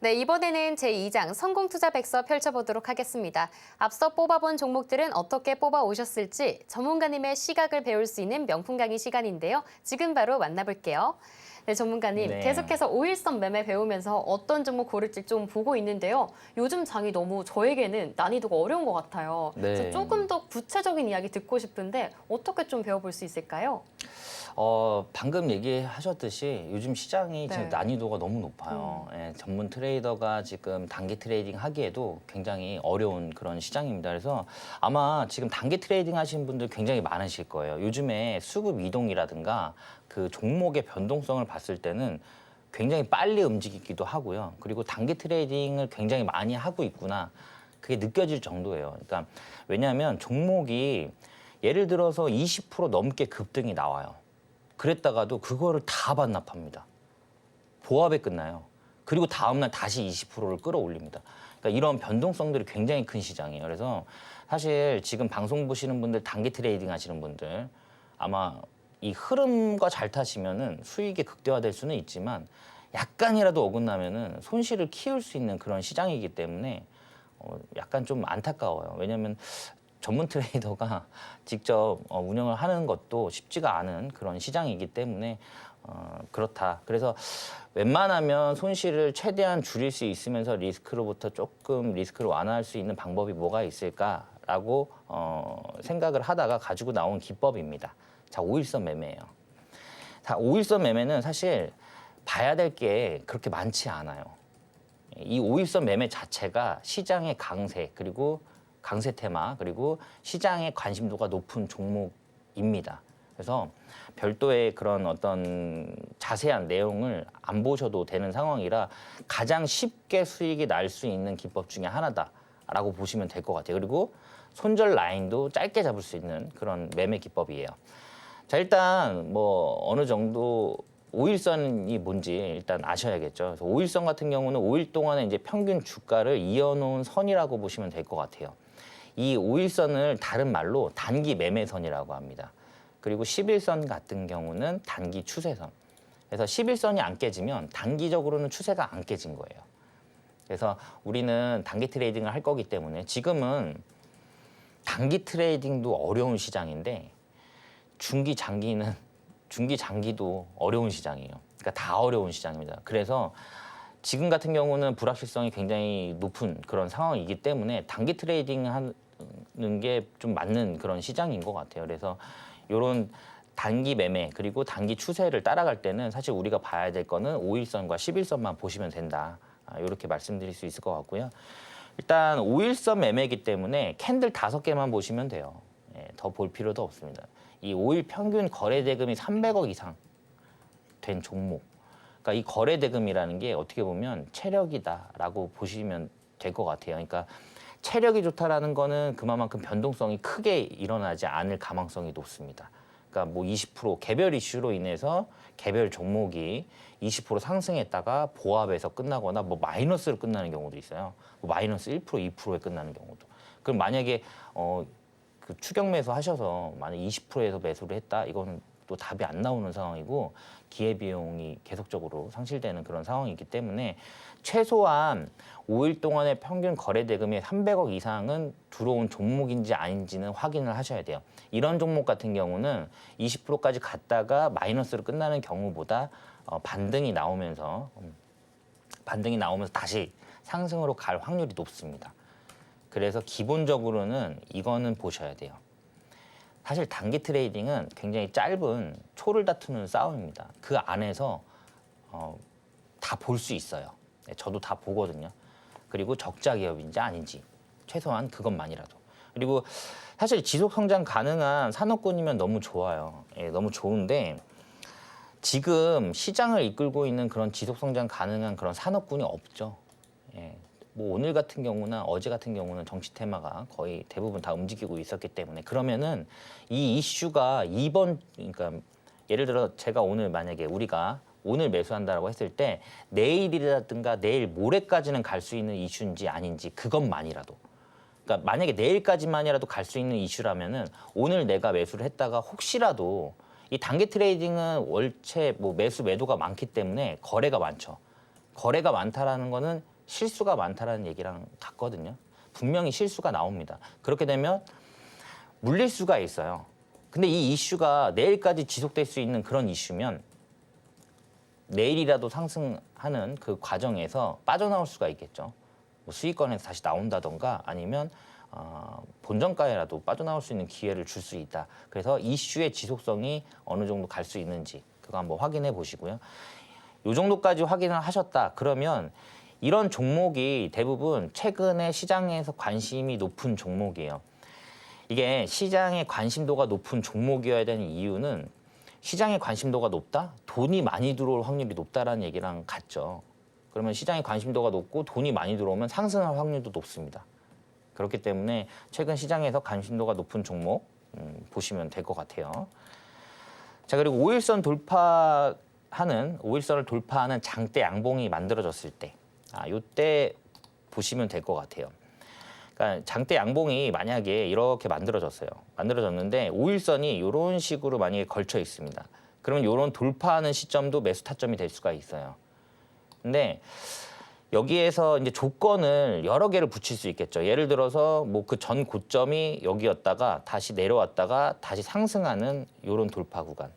Speaker 1: 네, 이번에는 제2장 성공투자 백서 펼쳐보도록 하겠습니다. 앞서 뽑아본 종목들은 어떻게 뽑아오셨을지 전문가님의 시각을 배울 수 있는 명품 강의 시간인데요. 지금 바로 만나볼게요. 네, 전문가님,
Speaker 2: 네.
Speaker 1: 계속해서 5일선 매매 배우면서 어떤 종목 고를지 좀 보고 있는데요. 요즘 장이 너무 저에게는 난이도가 어려운 것 같아요.
Speaker 2: 네.
Speaker 1: 그래서 조금 더 구체적인 이야기 듣고 싶은데 어떻게 좀 배워볼 수 있을까요?
Speaker 2: 방금 얘기하셨듯이 요즘 시장이
Speaker 1: 네.
Speaker 2: 지금 난이도가 너무 높아요. 예, 전문 트레이더가 지금 단기 트레이딩 하기에도 굉장히 어려운 그런 시장입니다. 그래서 아마 지금 단기 트레이딩 하시는 분들 굉장히 많으실 거예요. 요즘에 수급 이동이라든가 그 종목의 변동성을 봤을 때는 굉장히 빨리 움직이기도 하고요. 그리고 단기 트레이딩을 굉장히 많이 하고 있구나. 그게 느껴질 정도예요. 그러니까 왜냐하면 종목이 예를 들어서 20% 넘게 급등이 나와요. 그랬다가도 그거를 다 반납합니다. 보합에 끝나요. 그리고 다음날 다시 20%를 끌어올립니다. 그러니까 이런 변동성들이 굉장히 큰 시장이에요. 그래서 사실 지금 방송 보시는 분들, 단기 트레이딩 하시는 분들 아마 이 흐름과 잘 타시면은 수익이 극대화될 수는 있지만 약간이라도 어긋나면은 손실을 키울 수 있는 그런 시장이기 때문에 약간 좀 안타까워요. 왜냐하면 전문 트레이더가 직접 운영을 하는 것도 쉽지가 않은 그런 시장이기 때문에 그렇다. 그래서 웬만하면 손실을 최대한 줄일 수 있으면서 리스크로부터 조금 리스크를 완화할 수 있는 방법이 뭐가 있을까라고 생각을 하다가 가지고 나온 기법입니다. 자, 5일선 매매예요. 자, 5일선 매매는 사실 봐야 될 게 그렇게 많지 않아요. 이 5일선 매매 자체가 시장의 강세 그리고 강세 테마 그리고 시장의 관심도가 높은 종목입니다. 그래서 별도의 그런 어떤 자세한 내용을 안 보셔도 되는 상황이라 가장 쉽게 수익이 날 수 있는 기법 중에 하나다라고 보시면 될 것 같아요. 그리고 손절 라인도 짧게 잡을 수 있는 그런 매매 기법이에요. 자, 일단 뭐 어느 정도 5일선이 뭔지 일단 아셔야겠죠. 그래서 5일선 같은 경우는 5일 동안에 이제 평균 주가를 이어놓은 선이라고 보시면 될 것 같아요. 이 5일선을 다른 말로 단기 매매선이라고 합니다. 그리고 10일선 같은 경우는 단기 추세선. 그래서 10일선이 안 깨지면 단기적으로는 추세가 안 깨진 거예요. 그래서 우리는 단기 트레이딩을 할 거기 때문에 지금은 단기 트레이딩도 어려운 시장인데 중기 장기도 어려운 시장이에요. 그러니까 다 어려운 시장입니다. 그래서 지금 같은 경우는 불확실성이 굉장히 높은 그런 상황이기 때문에 단기 트레이딩 하는 게 좀 맞는 그런 시장인 것 같아요. 그래서 이런 단기 매매 그리고 단기 추세를 따라갈 때는 사실 우리가 봐야 될 거는 5일선과 10일선만 보시면 된다. 이렇게 말씀드릴 수 있을 것 같고요. 일단 5일선 매매이기 때문에 캔들 5개만 보시면 돼요. 더 볼 필요도 없습니다. 이 5일 평균 거래 대금이 300억 이상 된 종목. 그러니까 이 거래 대금이라는 게 어떻게 보면 체력이다라고 보시면 될 것 같아요. 그러니까 체력이 좋다라는 거는 그만큼 변동성이 크게 일어나지 않을 가망성이 높습니다. 그러니까 뭐 20% 개별 이슈로 인해서 개별 종목이 20% 상승했다가 보합에서 끝나거나 뭐 마이너스로 끝나는 경우도 있어요. 뭐 마이너스 1%, 2%에 끝나는 경우도. 그럼 만약에 그 추격 매수 하셔서 만약 20%에서 매수를 했다, 이거는 또 답이 안 나오는 상황이고 기회비용이 계속적으로 상실되는 그런 상황이기 때문에 최소한 5일 동안의 평균 거래 대금이 300억 이상은 들어온 종목인지 아닌지는 확인을 하셔야 돼요. 이런 종목 같은 경우는 20%까지 갔다가 마이너스로 끝나는 경우보다 반등이 나오면서 다시 상승으로 갈 확률이 높습니다. 그래서 기본적으로는 이거는 보셔야 돼요. 사실 단기 트레이딩은 굉장히 짧은 초를 다투는 싸움입니다. 그 안에서 다 볼 수 있어요. 저도 다 보거든요. 그리고 적자 기업인지 아닌지 최소한 그것만이라도. 그리고 사실 지속 성장 가능한 산업군이면 너무 좋아요. 너무 좋은데 지금 시장을 이끌고 있는 그런 지속 성장 가능한 그런 산업군이 없죠. 뭐 오늘 같은 경우나 어제 같은 경우는 정치 테마가 거의 대부분 다 움직이고 있었기 때문에 그러면은 이 이슈가 그러니까 예를 들어 제가 오늘 만약에 우리가 오늘 매수한다라고 했을 때 내일이라든가 내일 모레까지는 갈 수 있는 이슈인지 아닌지 그것만이라도. 그러니까 만약에 내일까지만이라도 갈 수 있는 이슈라면은 오늘 내가 매수를 했다가 혹시라도 이 단기 트레이딩은 월체 뭐 매수 매도가 많기 때문에 거래가 많죠. 거래가 많다라는 거는 실수가 많다라는 얘기랑 같거든요. 분명히 실수가 나옵니다. 그렇게 되면 물릴 수가 있어요. 근데 이 이슈가 내일까지 지속될 수 있는 그런 이슈면 내일이라도 상승하는 그 과정에서 빠져나올 수가 있겠죠. 뭐 수익권에서 다시 나온다던가 아니면 본전가에라도 빠져나올 수 있는 기회를 줄 수 있다. 그래서 이슈의 지속성이 어느 정도 갈 수 있는지 그거 한번 확인해 보시고요. 이 정도까지 확인을 하셨다. 그러면 이런 종목이 대부분 최근에 시장에서 관심이 높은 종목이에요. 이게 시장의 관심도가 높은 종목이어야 되는 이유는 시장의 관심도가 높다? 돈이 많이 들어올 확률이 높다라는 얘기랑 같죠. 그러면 시장의 관심도가 높고 돈이 많이 들어오면 상승할 확률도 높습니다. 그렇기 때문에 최근 시장에서 관심도가 높은 종목 보시면 될 것 같아요. 자, 그리고 5일선을 돌파하는 장대 양봉이 만들어졌을 때, 이때 보시면 될 것 같아요. 그러니까 장대 양봉이 만약에 이렇게 만들어졌는데 5일선이 이런 식으로 만약에 걸쳐 있습니다. 그러면 이런 돌파하는 시점도 매수 타점이 될 수가 있어요. 근데 여기에서 이제 조건을 여러 개를 붙일 수 있겠죠. 예를 들어서 뭐 그 전 고점이 여기였다가 다시 내려왔다가 다시 상승하는 이런 돌파 구간.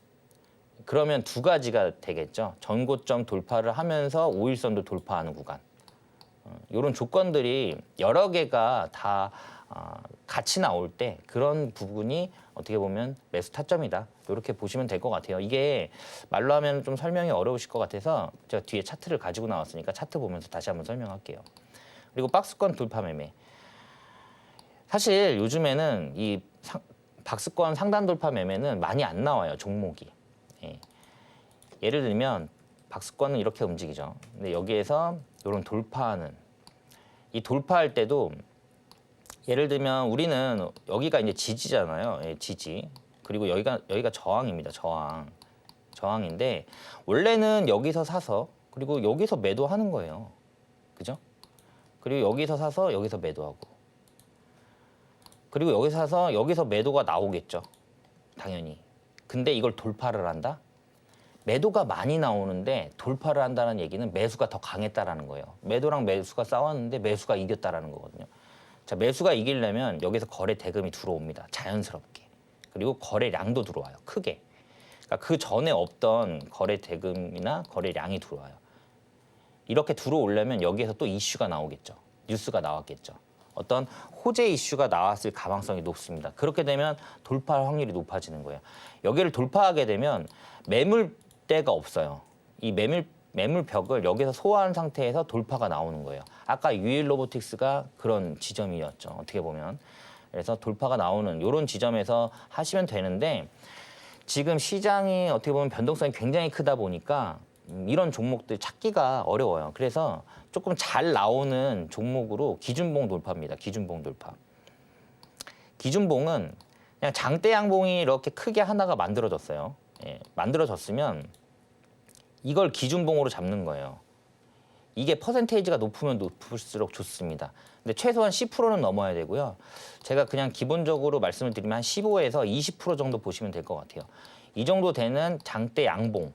Speaker 2: 그러면 두 가지가 되겠죠. 전 고점 돌파를 하면서 5일선도 돌파하는 구간. 이런 조건들이 여러 개가 다 같이 나올 때 그런 부분이 어떻게 보면 매수 타점이다. 이렇게 보시면 될 것 같아요. 이게 말로 하면 좀 설명이 어려우실 것 같아서 제가 뒤에 차트를 가지고 나왔으니까 차트 보면서 다시 한번 설명할게요. 그리고 박스권 돌파 매매. 사실 요즘에는 이 박스권 상단 돌파 매매는 많이 안 나와요. 종목이. 예를 들면 박스권은 이렇게 움직이죠. 근데 여기에서 이런 돌파하는 이 돌파할 때도 예를 들면 우리는 여기가 이제 지지잖아요. 지지. 그리고 여기가 저항입니다. 저항인데 원래는 여기서 사서 그리고 여기서 매도하는 거예요. 그죠? 그리고 여기서 사서 여기서 매도하고 그리고 여기서 사서 여기서 매도가 나오겠죠. 당연히. 근데 이걸 돌파를 한다? 매도가 많이 나오는데 돌파를 한다는 얘기는 매수가 더 강했다라는 거예요. 매도랑 매수가 싸웠는데 매수가 이겼다라는 거거든요. 자, 매수가 이기려면 여기서 거래 대금이 들어옵니다. 자연스럽게. 그리고 거래량도 들어와요. 크게. 그러니까 그 전에 없던 거래 대금이나 거래량이 들어와요. 이렇게 들어오려면 여기에서 또 이슈가 나오겠죠. 뉴스가 나왔겠죠. 어떤 호재 이슈가 나왔을 가능성이 높습니다. 그렇게 되면 돌파할 확률이 높아지는 거예요. 여기를 돌파하게 되면 매물대가 없어요. 이 매물벽을 여기서 소화한 상태에서 돌파가 나오는 거예요. 아까 유일 로보틱스가 그런 지점이었죠. 어떻게 보면. 그래서 돌파가 나오는 이런 지점에서 하시면 되는데 지금 시장이 어떻게 보면 변동성이 굉장히 크다 보니까 이런 종목들 찾기가 어려워요. 그래서 조금 잘 나오는 종목으로 기준봉 돌파입니다. 기준봉 돌파. 기준봉은 그냥 장대 양봉이 이렇게 크게 하나가 만들어졌어요. 만들어졌으면 이걸 기준봉으로 잡는 거예요. 이게 퍼센테이지가 높으면 높을수록 좋습니다. 근데 최소한 10%는 넘어야 되고요. 제가 그냥 기본적으로 말씀을 드리면 한 15에서 20% 정도 보시면 될 것 같아요. 이 정도 되는 장대 양봉,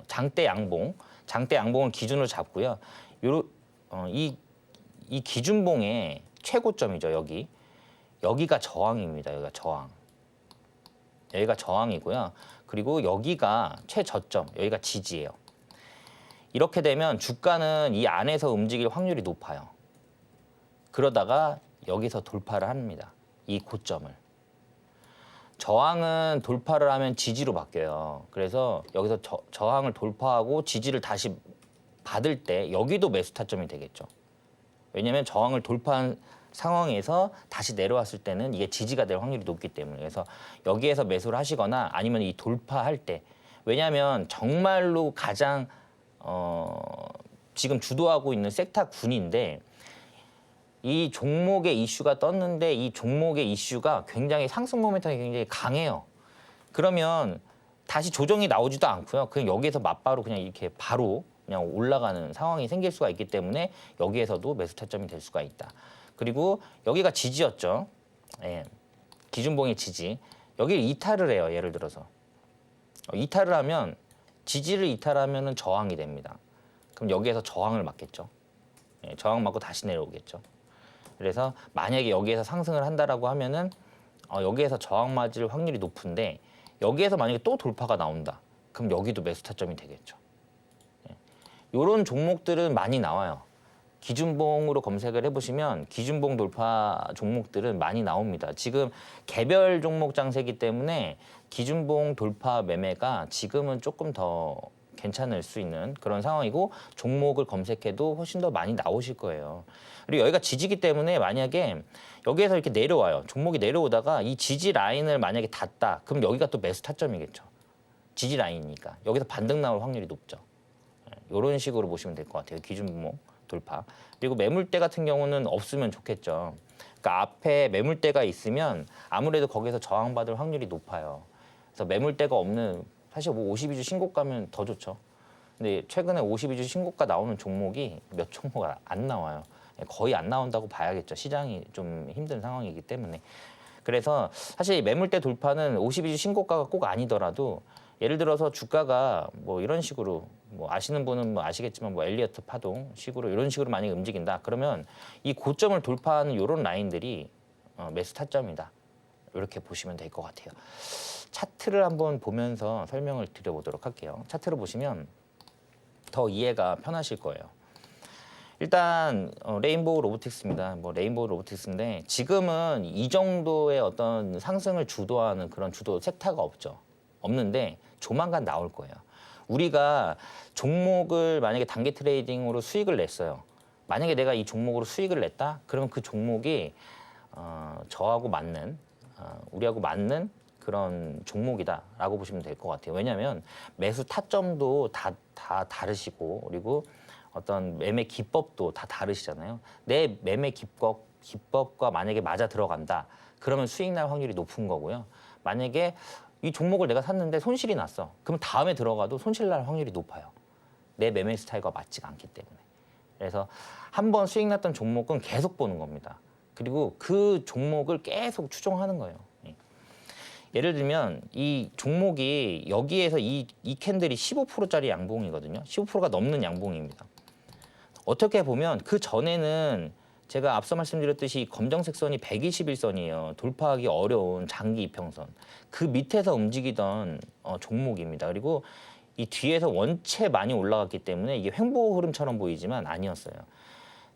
Speaker 2: 장대 양봉을 기준으로 잡고요. 이 기준봉의 최고점이죠. 여기가 저항입니다. 여기가 저항이고요. 그리고 여기가 최저점, 여기가 지지예요. 이렇게 되면 주가는 이 안에서 움직일 확률이 높아요. 그러다가 여기서 돌파를 합니다. 이 고점을. 저항은 돌파를 하면 지지로 바뀌어요. 그래서 여기서 저항을 돌파하고 지지를 다시 받을 때 여기도 매수 타점이 되겠죠. 왜냐하면 저항을 돌파한 상황에서 다시 내려왔을 때는 이게 지지가 될 확률이 높기 때문에 그래서 여기에서 매수를 하시거나 아니면 이 돌파할 때 왜냐하면 정말로 가장 지금 주도하고 있는 섹터군인데 이 종목의 이슈가 떴는데 이 종목의 이슈가 굉장히 상승 모멘텀이 굉장히 강해요. 그러면 다시 조정이 나오지도 않고요. 그냥 여기에서 맞바로 그냥 이렇게 바로 그냥 올라가는 상황이 생길 수가 있기 때문에 여기에서도 매수 타점이 될 수가 있다. 그리고 여기가 지지였죠. 기준봉의 지지. 여기를 이탈을 해요. 예를 들어서. 이탈을 하면 지지를 이탈하면 저항이 됩니다. 그럼 여기에서 저항을 맞겠죠. 예, 저항 맞고 다시 내려오겠죠. 그래서 만약에 여기에서 상승을 한다라고 하면은 여기에서 저항 맞을 확률이 높은데 여기에서 만약에 또 돌파가 나온다. 그럼 여기도 매수 타점이 되겠죠. 이런 종목들은 많이 나와요. 기준봉으로 검색을 해보시면 기준봉 돌파 종목들은 많이 나옵니다. 지금 개별 종목 장세기 때문에 기준봉 돌파 매매가 지금은 조금 더 괜찮을 수 있는 그런 상황이고 종목을 검색해도 훨씬 더 많이 나오실 거예요. 그리고 여기가 지지기 때문에 만약에 여기에서 이렇게 내려와요. 종목이 내려오다가 이 지지 라인을 만약에 닿다. 그럼 여기가 또 매수 타점이겠죠. 지지 라인이니까. 여기서 반등 나올 확률이 높죠. 이런 식으로 보시면 될 것 같아요. 기준봉 돌파. 그리고 매물대 같은 경우는 없으면 좋겠죠. 그러니까 앞에 매물대가 있으면 아무래도 거기서 저항받을 확률이 높아요. 그래서 매물대가 없는 사실 뭐 52주 신고가면 더 좋죠. 근데 최근에 52주 신고가 나오는 종목이 몇 종목 안 나와요. 거의 안 나온다고 봐야겠죠. 시장이 좀 힘든 상황이기 때문에. 그래서 사실 매물대 돌파는 52주 신고가가 꼭 아니더라도 예를 들어서 주가가 뭐 이런 식으로 뭐 아시는 분은 뭐 아시겠지만 뭐 엘리어트 파동 식으로 이런 식으로 많이 움직인다. 그러면 이 고점을 돌파하는 이런 라인들이 매수 타점이다. 이렇게 보시면 될 것 같아요. 차트를 한번 보면서 설명을 드려보도록 할게요. 차트를 보시면 더 이해가 편하실 거예요. 일단 레인보우 로보틱스입니다. 뭐 레인보우 로보틱스인데 지금은 이 정도의 어떤 상승을 주도하는 그런 주도 섹터가 없는데 조만간 나올 거예요. 우리가 종목을 만약에 단기 트레이딩으로 수익을 냈어요. 만약에 내가 이 종목으로 수익을 냈다? 그러면 그 종목이 저하고 맞는 우리하고 맞는 그런 종목이다라고 보시면 될 것 같아요. 왜냐하면 매수 타점도 다 다르시고 그리고 어떤 매매 기법도 다 다르시잖아요. 내 매매 기법과 만약에 맞아 들어간다. 그러면 수익 날 확률이 높은 거고요. 만약에 이 종목을 내가 샀는데 손실이 났어. 그럼 다음에 들어가도 손실 날 확률이 높아요. 내 매매 스타일과 맞지가 않기 때문에. 그래서 한번 수익 났던 종목은 계속 보는 겁니다. 그리고 그 종목을 계속 추종하는 거예요. 예를 들면 이 종목이 여기에서 이 캔들이 15%짜리 양봉이거든요. 15%가 넘는 양봉입니다. 어떻게 보면 그 전에는 제가 앞서 말씀드렸듯이 검정색 선이 121선이에요. 돌파하기 어려운 장기 이평선. 그 밑에서 움직이던 종목입니다. 그리고 이 뒤에서 원체 많이 올라갔기 때문에 이게 횡보 흐름처럼 보이지만 아니었어요.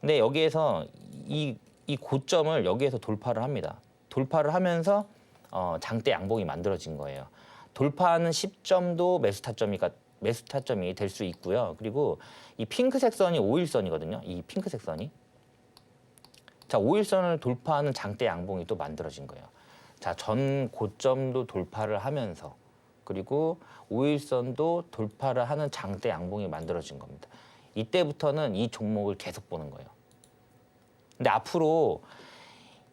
Speaker 2: 근데 여기에서 이 고점을 여기에서 돌파를 합니다. 돌파를 하면서 장대 양봉이 만들어진 거예요. 돌파하는 시점도 매수 타점이 될 수 있고요. 그리고 이 핑크색 선이 5일선이거든요. 이 핑크색 선이. 자, 5일선을 돌파하는 장대 양봉이 또 만들어진 거예요. 자, 전 고점도 돌파를 하면서 그리고 5일선도 돌파를 하는 장대 양봉이 만들어진 겁니다. 이때부터는 이 종목을 계속 보는 거예요. 근데 앞으로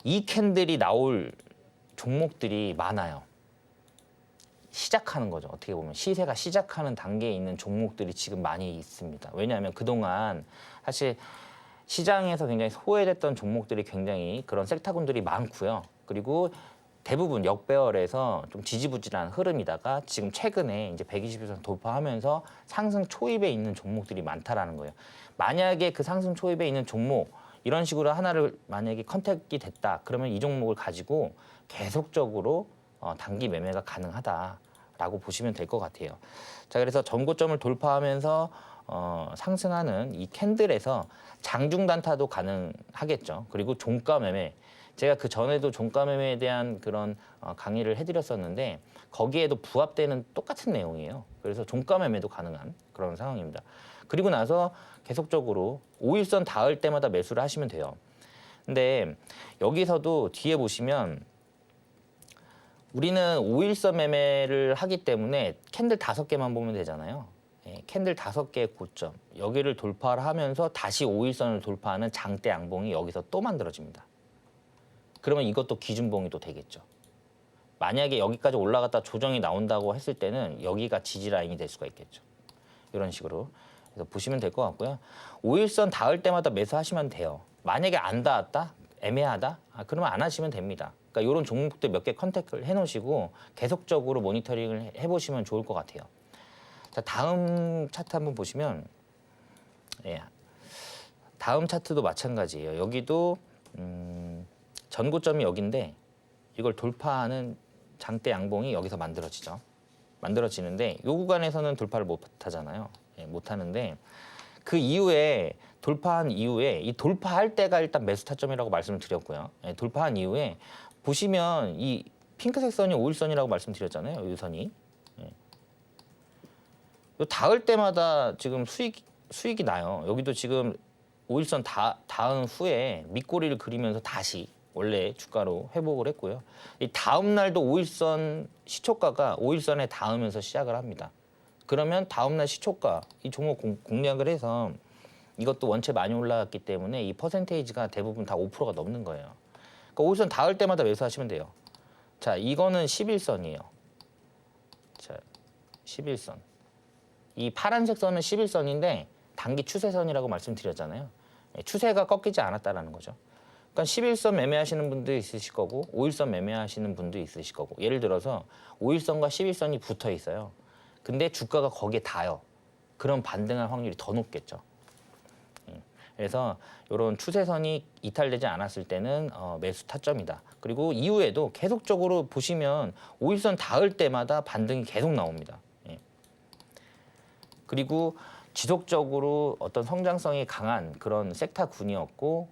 Speaker 2: 이 캔들이 나올 종목들이 많아요. 시작하는 거죠. 어떻게 보면 시세가 시작하는 단계에 있는 종목들이 지금 많이 있습니다. 왜냐하면 그동안 사실 시장에서 굉장히 소외됐던 종목들이 굉장히 그런 섹터군들이 많고요. 그리고 대부분 역배열에서 좀 지지부진한 흐름이다가 지금 최근에 이제 120일선 돌파하면서 상승 초입에 있는 종목들이 많다라는 거예요. 만약에 그 상승 초입에 있는 종목 이런 식으로 하나를 만약에 컨택이 됐다. 그러면 이 종목을 가지고 계속적으로 단기 매매가 가능하다라고 보시면 될 것 같아요. 자, 그래서 전고점을 돌파하면서 상승하는 이 캔들에서 장중 단타도 가능하겠죠. 그리고 종가 매매. 제가 그 전에도 종가 매매에 대한 그런 강의를 해드렸었는데 거기에도 부합되는 똑같은 내용이에요. 그래서 종가 매매도 가능한 그런 상황입니다. 그리고 나서 계속적으로 5일선 닿을 때마다 매수를 하시면 돼요. 근데 여기서도 뒤에 보시면 우리는 5일선 매매를 하기 때문에 캔들 5개만 보면 되잖아요. 캔들 5개의 고점 여기를 돌파를 하면서 다시 5일선을 돌파하는 장대 양봉이 여기서 또 만들어집니다. 그러면 이것도 기준봉이 또 되겠죠. 만약에 여기까지 올라갔다 조정이 나온다고 했을 때는 여기가 지지 라인이 될 수가 있겠죠. 이런 식으로 그래서 보시면 될 것 같고요. 5일선 닿을 때마다 매수하시면 돼요. 만약에 안 닿았다? 애매하다? 그러면 안 하시면 됩니다. 그러니까 이런 종목들 몇 개 컨택을 해놓으시고 계속적으로 모니터링을 해보시면 좋을 것 같아요. 자, 다음 차트 한번 보시면 다음 차트도 마찬가지예요. 여기도 전고점이 여기인데 이걸 돌파하는 장대 양봉이 여기서 만들어지죠. 만들어지는데 이 구간에서는 돌파를 못 하잖아요. 예, 못 하는데 그 이후에 돌파한 이후에 이 돌파할 때가 일단 매수 타점이라고 말씀을 드렸고요. 예, 돌파한 이후에 보시면 이 핑크색 선이 5일선이라고 말씀드렸잖아요. 이 선이. 예. 요 닿을 때마다 지금 수익이 나요. 여기도 지금 5일선 닿은 후에 밑꼬리를 그리면서 다시 원래 주가로 회복을 했고요. 이 다음 날도 5일선 시초가가 5일선에 닿으면서 시작을 합니다. 그러면 다음 날 시초가 이 종목 공략을 해서 이것도 원체 많이 올라갔기 때문에 이 퍼센테이지가 대부분 다 5%가 넘는 거예요. 그러니까 5일선 닿을 때마다 매수하시면 돼요. 자, 이거는 11선이에요. 자, 11선. 이 파란색 선은 11선인데 단기 추세선이라고 말씀드렸잖아요. 추세가 꺾이지 않았다라는 거죠. 그러니까 11선 매매하시는 분도 있으실 거고 5일선 매매하시는 분도 있으실 거고 예를 들어서 5일선과 11선이 붙어 있어요. 근데 주가가 거기에 닿아요. 그럼 반등할 확률이 더 높겠죠. 그래서 이런 추세선이 이탈되지 않았을 때는 매수 타점이다. 그리고 이후에도 계속적으로 보시면 5일선 닿을 때마다 반등이 계속 나옵니다. 예. 그리고 지속적으로 어떤 성장성이 강한 그런 섹터군이었고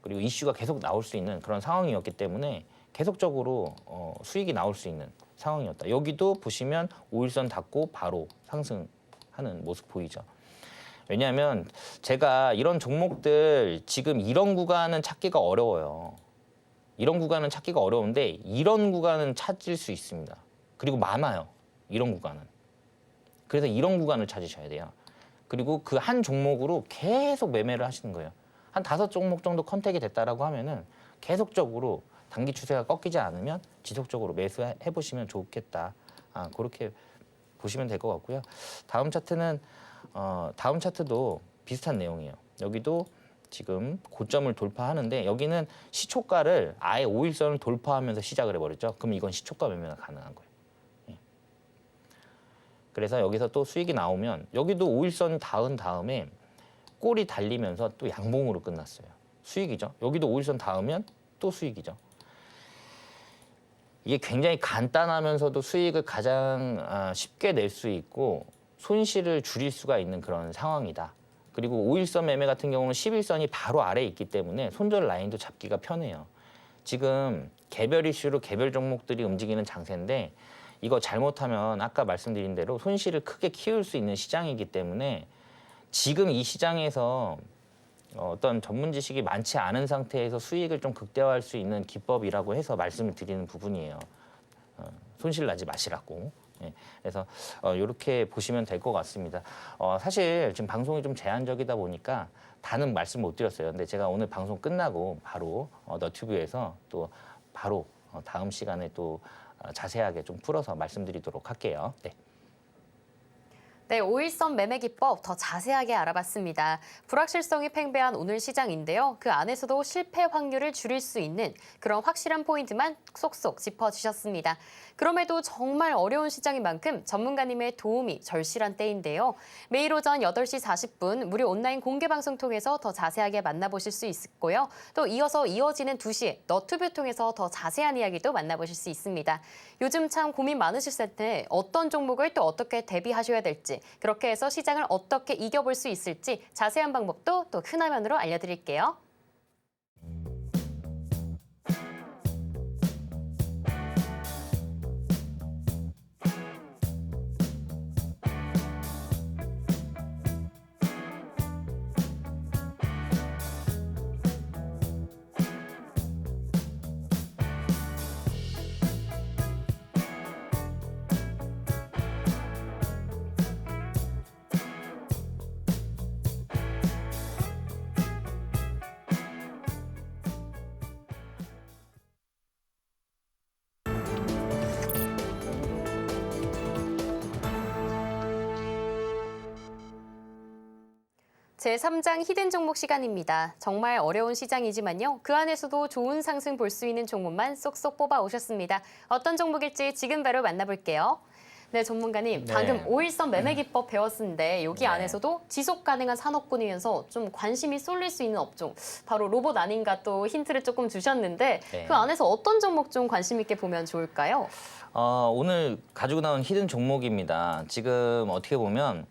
Speaker 2: 그리고 이슈가 계속 나올 수 있는 그런 상황이었기 때문에 계속적으로 수익이 나올 수 있는 상황이었다. 여기도 보시면 5일선 닿고 바로 상승하는 모습 보이죠. 왜냐하면 제가 이런 종목들 지금 이런 구간은 찾기가 어려워요. 이런 구간은 찾기가 어려운데 이런 구간은 찾을 수 있습니다. 그리고 많아요. 이런 구간은. 그래서 이런 구간을 찾으셔야 돼요. 그리고 그 한 종목으로 계속 매매를 하시는 거예요. 한 5종목 정도 컨택이 됐다라고 하면은 계속적으로 단기 추세가 꺾이지 않으면 지속적으로 매수해 보시면 좋겠다. 그렇게 보시면 될 것 같고요. 다음 차트는 다음 차트도 비슷한 내용이에요. 여기도 지금 고점을 돌파하는데 여기는 시초가를 아예 5일선을 돌파하면서 시작을 해버렸죠. 그럼 이건 시초가 매매가 가능한 거예요. 예. 그래서 여기서 또 수익이 나오면 여기도 5일선 닿은 다음에 꼬리 달리면서 또 양봉으로 끝났어요. 수익이죠. 여기도 5일선 닿으면 또 수익이죠. 이게 굉장히 간단하면서도 수익을 가장 쉽게 낼 수 있고 손실을 줄일 수가 있는 그런 상황이다. 그리고 5일선 매매 같은 경우는 11선이 바로 아래에 있기 때문에 손절 라인도 잡기가 편해요. 지금 개별 이슈로 개별 종목들이 움직이는 장세인데 이거 잘못하면 아까 말씀드린 대로 손실을 크게 키울 수 있는 시장이기 때문에 지금 이 시장에서 어떤 전문 지식이 많지 않은 상태에서 수익을 좀 극대화할 수 있는 기법이라고 해서 말씀을 드리는 부분이에요. 손실 나지 마시라고. 예, 그래서 이렇게 보시면 될 것 같습니다. 사실 지금 방송이 좀 제한적이다 보니까 다는 말씀 못 드렸어요. 근데 제가 오늘 방송 끝나고 바로 너튜브에서 또 바로 다음 시간에 또 자세하게 좀 풀어서 말씀드리도록 할게요. 네.
Speaker 1: 네, 5일선 매매 기법 더 자세하게 알아봤습니다. 불확실성이 팽배한 오늘 시장인데요. 그 안에서도 실패 확률을 줄일 수 있는 그런 확실한 포인트만 쏙쏙 짚어주셨습니다. 그럼에도 정말 어려운 시장인 만큼 전문가님의 도움이 절실한 때인데요. 매일 오전 8시 40분 무료 온라인 공개 방송 통해서 더 자세하게 만나보실 수 있고요. 또 이어서 이어지는 2시에 너튜브 통해서 더 자세한 이야기도 만나보실 수 있습니다. 요즘 참 고민 많으실 텐데 어떤 종목을 또 어떻게 대비하셔야 될지 그렇게 해서 시장을 어떻게 이겨볼 수 있을지 자세한 방법도 또 큰 화면으로 알려드릴게요. 제3장 히든 종목 시간입니다. 정말 어려운 시장이지만요. 그 안에서도 좋은 상승 볼 수 있는 종목만 쏙쏙 뽑아 오셨습니다. 어떤 종목일지 지금 바로 만나볼게요. 네, 전문가님.
Speaker 2: 네.
Speaker 1: 방금 5일선 매매 기법 배웠는데 여기
Speaker 2: 네.
Speaker 1: 안에서도 지속 가능한 산업군이면서 좀 관심이 쏠릴 수 있는 업종, 바로 로봇 아닌가 또 힌트를 조금 주셨는데
Speaker 2: 네.
Speaker 1: 그 안에서 어떤 종목 좀 관심 있게 보면 좋을까요?
Speaker 2: 오늘 가지고 나온 히든 종목입니다. 지금 어떻게 보면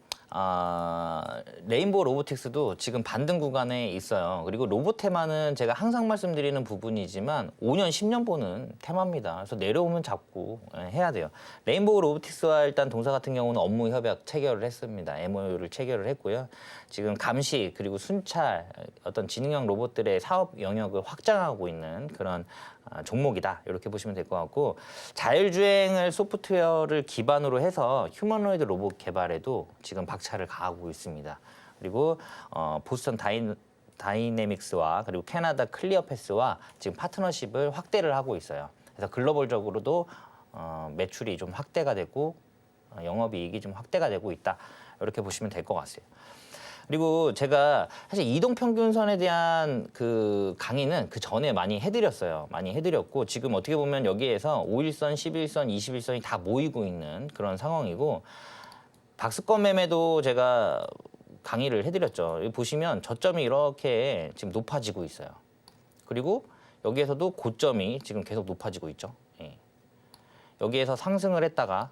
Speaker 2: 레인보우 로보틱스도 지금 반등 구간에 있어요. 그리고 로봇 테마는 제가 항상 말씀드리는 부분이지만 5년, 10년 보는 테마입니다. 그래서 내려오면 잡고 해야 돼요. 레인보우 로보틱스와 일단 동사 같은 경우는 업무 협약 체결을 했습니다. MOU를 체결을 했고요. 지금 감시 그리고 순찰 어떤 지능형 로봇들의 사업 영역을 확장하고 있는 그런 종목이다. 이렇게 보시면 될 것 같고 자율주행을 소프트웨어를 기반으로 해서 휴머노이드 로봇 개발에도 지금 박차를 가하고 있습니다. 그리고 보스턴 다이내믹스와 그리고 캐나다 클리어패스와 지금 파트너십을 확대를 하고 있어요. 그래서 글로벌적으로도 매출이 좀 확대가 되고 영업이익이 좀 확대가 되고 있다. 이렇게 보시면 될 것 같아요. 그리고 제가 사실 이동평균선에 대한 그 강의는 그 전에 많이 해드렸어요. 많이 해드렸고 지금 어떻게 보면 여기에서 5일선, 11선, 21선이 다 모이고 있는 그런 상황이고 박스권 매매도 제가 강의를 해드렸죠. 여기 보시면 저점이 이렇게 지금 높아지고 있어요. 그리고 여기에서도 고점이 지금 계속 높아지고 있죠. 예. 여기에서 상승을 했다가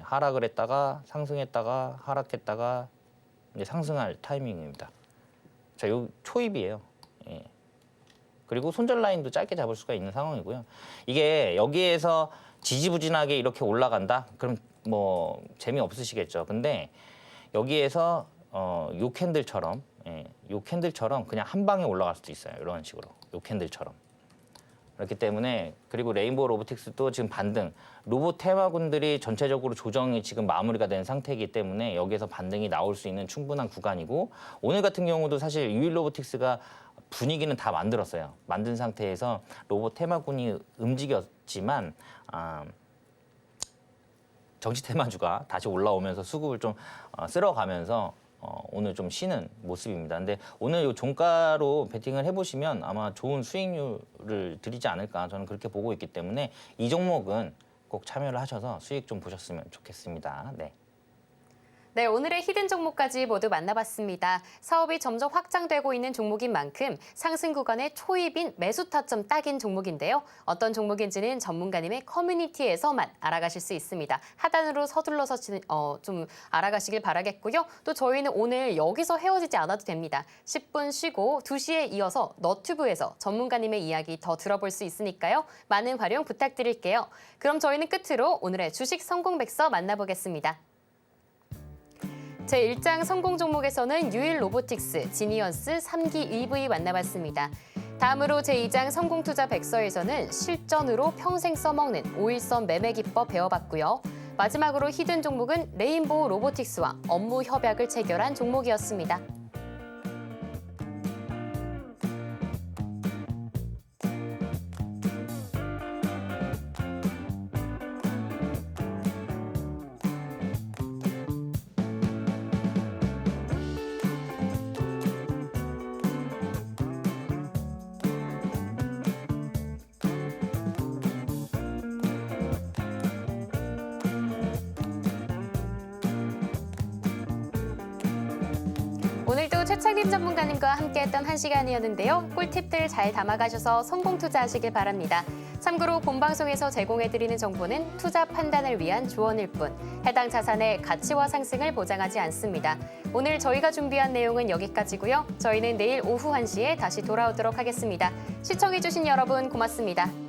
Speaker 2: 하락을 했다가 상승했다가 하락했다가 이제 상승할 타이밍입니다. 자, 요 초입이에요. 예. 그리고 손절 라인도 짧게 잡을 수가 있는 상황이고요. 이게 여기에서 지지부진하게 이렇게 올라간다? 그럼 뭐 재미없으시겠죠. 근데 여기에서 요 캔들처럼 요 캔들처럼 그냥 한 방에 올라갈 수도 있어요. 이런 식으로. 요 캔들처럼. 그렇기 때문에 그리고 레인보우 로보틱스도 지금 반등, 로봇 테마군들이 전체적으로 조정이 지금 마무리가 된 상태이기 때문에 여기에서 반등이 나올 수 있는 충분한 구간이고 오늘 같은 경우도 사실 유일 로보틱스가 분위기는 다 만들었어요. 만든 상태에서 로봇 테마군이 움직였지만 정치 테마주가 다시 올라오면서 수급을 좀 쓸어가면서 오늘 좀 쉬는 모습입니다. 근데 오늘 이 종가로 베팅을 해보시면 아마 좋은 수익률을 드리지 않을까 저는 그렇게 보고 있기 때문에 이 종목은 꼭 참여를 하셔서 수익 좀 보셨으면 좋겠습니다. 네.
Speaker 1: 네, 오늘의 히든 종목까지 모두 만나봤습니다. 사업이 점점 확장되고 있는 종목인 만큼 상승 구간의 초입인 매수 타점 딱인 종목인데요. 어떤 종목인지는 전문가님의 커뮤니티에서만 알아가실 수 있습니다. 하단으로 서둘러서 좀 알아가시길 바라겠고요. 또 저희는 오늘 여기서 헤어지지 않아도 됩니다. 10분 쉬고 2시에 이어서 너튜브에서 전문가님의 이야기 더 들어볼 수 있으니까요. 많은 활용 부탁드릴게요. 그럼 저희는 끝으로 오늘의 주식 성공 백서 만나보겠습니다. 제1장 성공 종목에서는 유일 로보틱스, 지니언스, 3기 EV 만나봤습니다. 다음으로 제2장 성공 투자 백서에서는 실전으로 평생 써먹는 5일선 매매 기법 배워봤고요. 마지막으로 히든 종목은 레인보우 로보틱스와 업무 협약을 체결한 종목이었습니다. 오늘도 최창림 전문가님과 함께했던 1시간이었는데요. 꿀팁들 잘 담아가셔서 성공 투자하시길 바랍니다. 참고로 본방송에서 제공해드리는 정보는 투자 판단을 위한 조언일 뿐 해당 자산의 가치와 상승을 보장하지 않습니다. 오늘 저희가 준비한 내용은 여기까지고요. 저희는 내일 오후 1시에 다시 돌아오도록 하겠습니다. 시청해주신 여러분 고맙습니다.